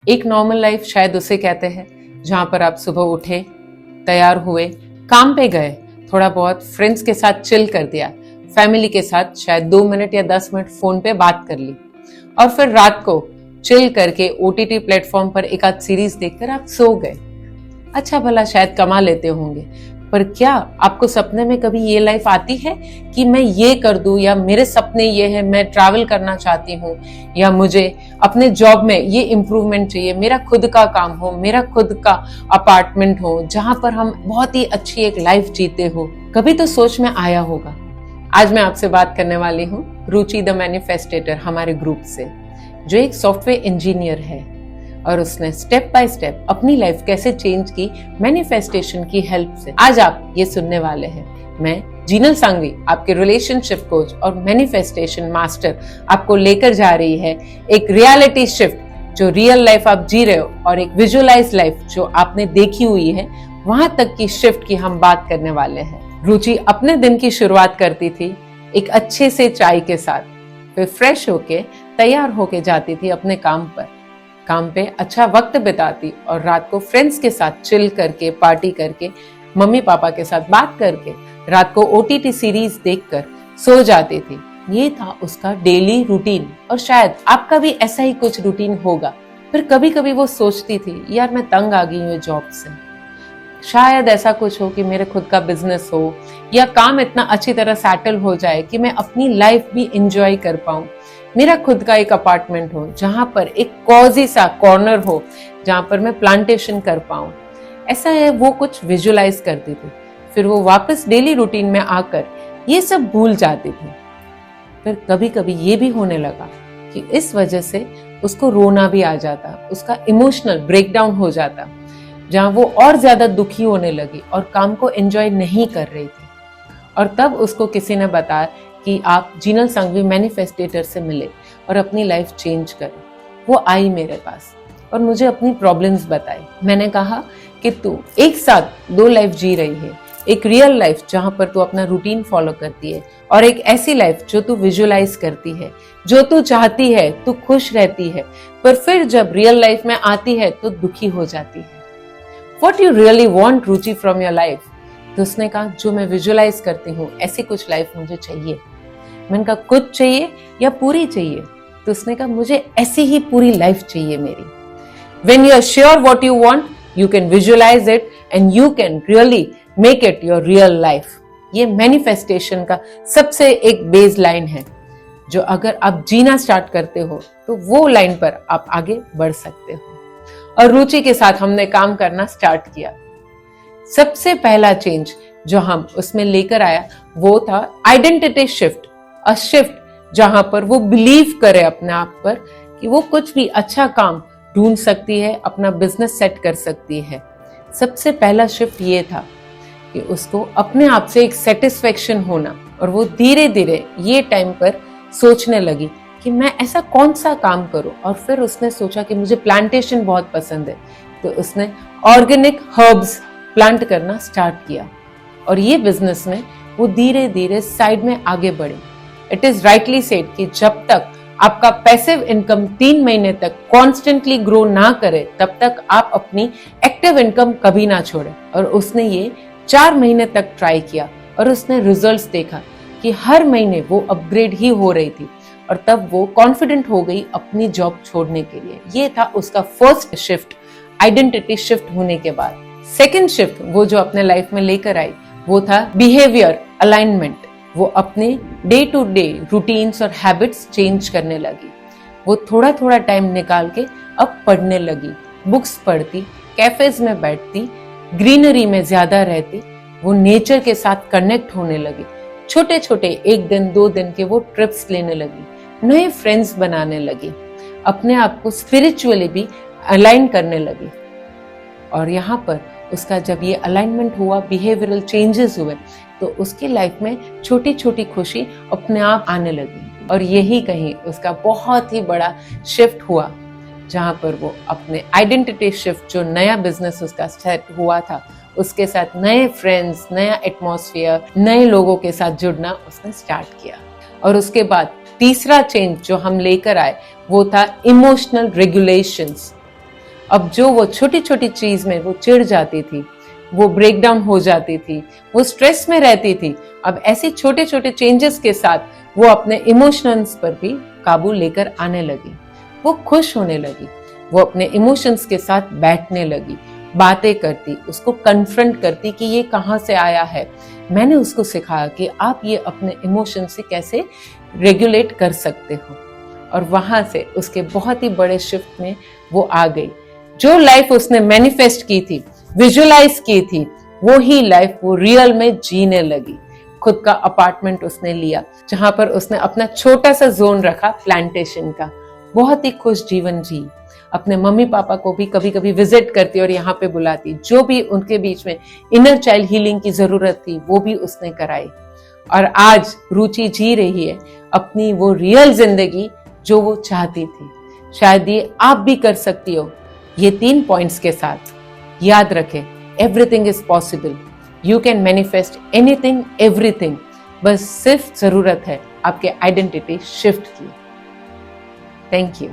एक normal life शायद उसे कहते हैं जहां पर आप सुबह उठे, तैयार हुए, काम पे गए, थोड़ा बहुत फ्रेंड्स के साथ चिल कर दिया, फैमिली के साथ शायद 2 मिनट या 10 मिनट फोन पे बात कर ली और फिर रात को चिल करके ओटीटी प्लेटफॉर्म पर एक आध सीरीज देखकर आप सो गए। अच्छा भला शायद कमा लेते होंगे, पर क्या आपको सपने में कभी ये लाइफ आती है कि मैं ये कर दूं, या मेरे सपने ये है, मैं ट्रैवल करना चाहती हूँ, या मुझे अपने जॉब में ये इम्प्रूवमेंट चाहिए, मेरा खुद का काम हो, मेरा खुद का अपार्टमेंट हो जहां पर हम बहुत ही अच्छी एक लाइफ जीते हो। कभी तो सोच में आया होगा। आज मैं आपसे बात करने वाली हूँ रुचि द मैनिफेस्टेटर हमारे ग्रुप से, जो एक सॉफ्टवेयर इंजीनियर है और उसने स्टेप बाय स्टेप अपनी लाइफ कैसे चेंज की मैनिफेस्टेशन की हेल्प से। आज आप ये सुनने वाले हैं। मैं जीनल सांघवी, आपके रिलेशनशिप कोच और मैनिफेस्टेशन मास्टर, आपको लेकर जा रही है एक रियलिटी शिफ्ट, जो रियल लाइफ आप जी रहे हो और एक विजुअलाइज लाइफ जो आपने देखी हुई है, वहां तक की शिफ्ट की हम बात करने वाले हैं। रुचि अपने दिन की शुरुआत करती थी एक अच्छे से चाय के साथ, फिर फ्रेश होके तैयार होके जाती थी अपने काम पर, काम पे अच्छा वक्त बिताती और रात को फ्रेंड्स के साथ चिल करके, पार्टी करके, मम्मी पापा के साथ बात करके, रात को ओटीटी सीरीज देखकर सो जाती थी। ये था उसका डेली रूटीन। और शायद आपका भी ऐसा ही कुछ रूटीन होगा। फिर कभी कभी वो सोचती थी, यार मैं तंग आ गई हूँ जॉब से, शायद ऐसा कुछ हो कि मेरे खुद का बिजनेस हो या काम इतना अच्छी तरह सेटल हो जाए कि मैं अपनी लाइफ भी एंजॉय कर पाऊं, मेरा खुद का एक अपार्टमेंट हो जहां पर एक कॉजी सा कॉर्नर हो जहां पर मैं प्लांटेशन कर पाऊं। ऐसा है, वो कुछ विजुअलाइज करती थी। फिर वो वापस डेली रूटीन में आकर ये सब भूल जाती थी। फिर कभी कभी ये भी होने लगा कि इस वजह से उसको रोना भी आ जाता, उसका इमोशनल ब्रेकडाउन हो जाता, जहां वो और ज्यादा दुखी होने लगी और काम को एंजॉय नहीं कर रही थी। और तब उसको किसी ने बताया कि आप जीनल सांघवी मैनिफेस्टेटर से मिले और अपनी लाइफ चेंज करें। वो आई मेरे पास और मुझे अपनी प्रॉब्लम्स बताई। मैंने कहा कि तू एक साथ 2 लाइफ जी रही है, एक रियल लाइफ जहां पर तू अपना रूटीन फॉलो करती है और एक ऐसी लाइफ जो तू विजुअलाइज करती है, जो तू चाहती है, तू खुश रहती है, पर फिर जब रियल लाइफ में आती है तो दुखी हो जाती है। What you really want, Ruchi, from your life? तो उसने कहा, जो मैं विजुअलाइज करती हूँ ऐसी कुछ लाइफ मुझे चाहिए। मैंने कहा, कुछ चाहिए या पूरी चाहिए? तो उसने कहा, मुझे ऐसी ही पूरी लाइफ चाहिए मेरी। When you are sure what you want, you can visualize it and you can really make it your real life. ये मैनिफेस्टेशन का सबसे एक बेस लाइन है, जो अगर आप जीना स्टार्ट करते हो तो वो लाइन पर आप आगे बढ़ सकते हो। और रुचि के साथ हमने काम करना स्टार्ट किया। सबसे पहला चेंज जो हम उसमें लेकर आया वो था आइडेंटिटी शिफ्ट। अ शिफ्ट जहां पर वो बिलीव करे अपने आप पर कि वो कुछ भी अच्छा काम ढूंढ सकती है, अपना बिजनेस सेट कर सकती है। सबसे पहला शिफ्ट ये था कि उसको अपने आप से एक सेटिस्फेक्शन होना, और वो धीरे धीरे ये टाइम पर सोचने लगी कि मैं ऐसा कौन सा काम करूं। और फिर उसने सोचा कि मुझे प्लांटेशन बहुत पसंद है, तो उसने ऑर्गेनिक हर्ब्स प्लांट करना स्टार्ट किया और ये बिजनेस में वो धीरे धीरे साइड में आगे बढ़े। इट इज राइटली सेड कि जब तक आपका पैसिव इनकम 3 महीने तक कॉन्स्टेंटली ग्रो ना करे, तब तक आप अपनी एक्टिव इनकम कभी ना छोड़े। और उसने ये 4 महीने तक ट्राई किया और उसने रिजल्ट्स देखा कि हर महीने वो अपग्रेड ही हो रही थी। और तब वो कॉन्फिडेंट हो गई अपनी जॉब छोड़ने के लिए। ये था उसका फर्स्ट शिफ्ट, आइडेंटिटी शिफ्ट होने के बाद। सेकंड शिफ्ट वो जो अपने लाइफ में लेकर आई वो था बिहेवियर अलाइनमेंट। वो अपने डे टू डे रूटीन्स और हैबिट्स चेंज करने लगी। वो थोड़ा थोड़ा टाइम निकाल के अब पढ़ने लगी, बुक्स पढ़ती, कैफेज में बैठती, ग्रीनरी में ज्यादा रहती, वो नेचर के साथ कनेक्ट होने लगी। छोटे छोटे 1 दिन 2 दिन के वो ट्रिप्स लेने लगी, नए फ्रेंड्स बनाने लगी, अपने आप को स्पिरिचुअली भी अलाइन करने लगी। और यहाँ पर उसका जब ये अलाइनमेंट हुआ, बिहेवियरल चेंजेस हुए, तो उसकी लाइफ में छोटी छोटी खुशी अपने आप आने लगी। और यही कहीं उसका बहुत ही बड़ा शिफ्ट हुआ, जहाँ पर वो अपने आइडेंटिटी शिफ्ट, जो नया बिजनेस उसका सेट हुआ था, उसके साथ नए फ्रेंड्स, नया एटमॉस्फेयर, नए लोगों के साथ जुड़ना उसने स्टार्ट किया। और उसके बाद तीसरा चेंज जो हम लेकर आए वो था इमोशनल रेगुलेशंस। अब जो वो छोटी छोटी चीज में वो चिढ़ जाती थी, वो ब्रेक डाउन हो जाती थी, वो स्ट्रेस में रहती थी, अब ऐसे छोटे छोटे चेंजेस के साथ वो अपने इमोशंस पर भी काबू लेकर आने लगी। वो खुश होने लगी, वो अपने इमोशंस के साथ बैठने लगी, बातें करती, उसको कन्फ्रंट करती कि ये कहाँ से आया है। मैंने उसको सिखाया कि आप ये अपने इमोशन से कैसे रेगुलेट कर सकते हो, और वहां से उसके बहुत ही बड़े शिफ्ट में वो आ गई। जो लाइफ उसने मैनिफेस्ट की थी, विजुअलाइज की थी, वो ही लाइफ वो रियल में जीने लगी। खुद का अपार्टमेंट उसने लिया, जहां पर उसने अपना छोटा सा जोन रखा प्लांटेशन का। बहुत ही खुश जीवन जी। अपने मम्मी पापा को भी कभी कभी विजिट करती और यहाँ पे बुलाती। जो भी उनके बीच में इनर चाइल्ड हीलिंग की जरूरत थी वो भी उसने कराई। और आज रुचि जी रही है अपनी वो रियल जिंदगी जो वो चाहती थी। शायद ये आप भी कर सकती हो ये 3 पॉइंट्स के साथ। याद रखें, everything is possible, you can manifest anything everything. बस सिर्फ जरूरत है आपके आइडेंटिटी शिफ्ट की। Thank you.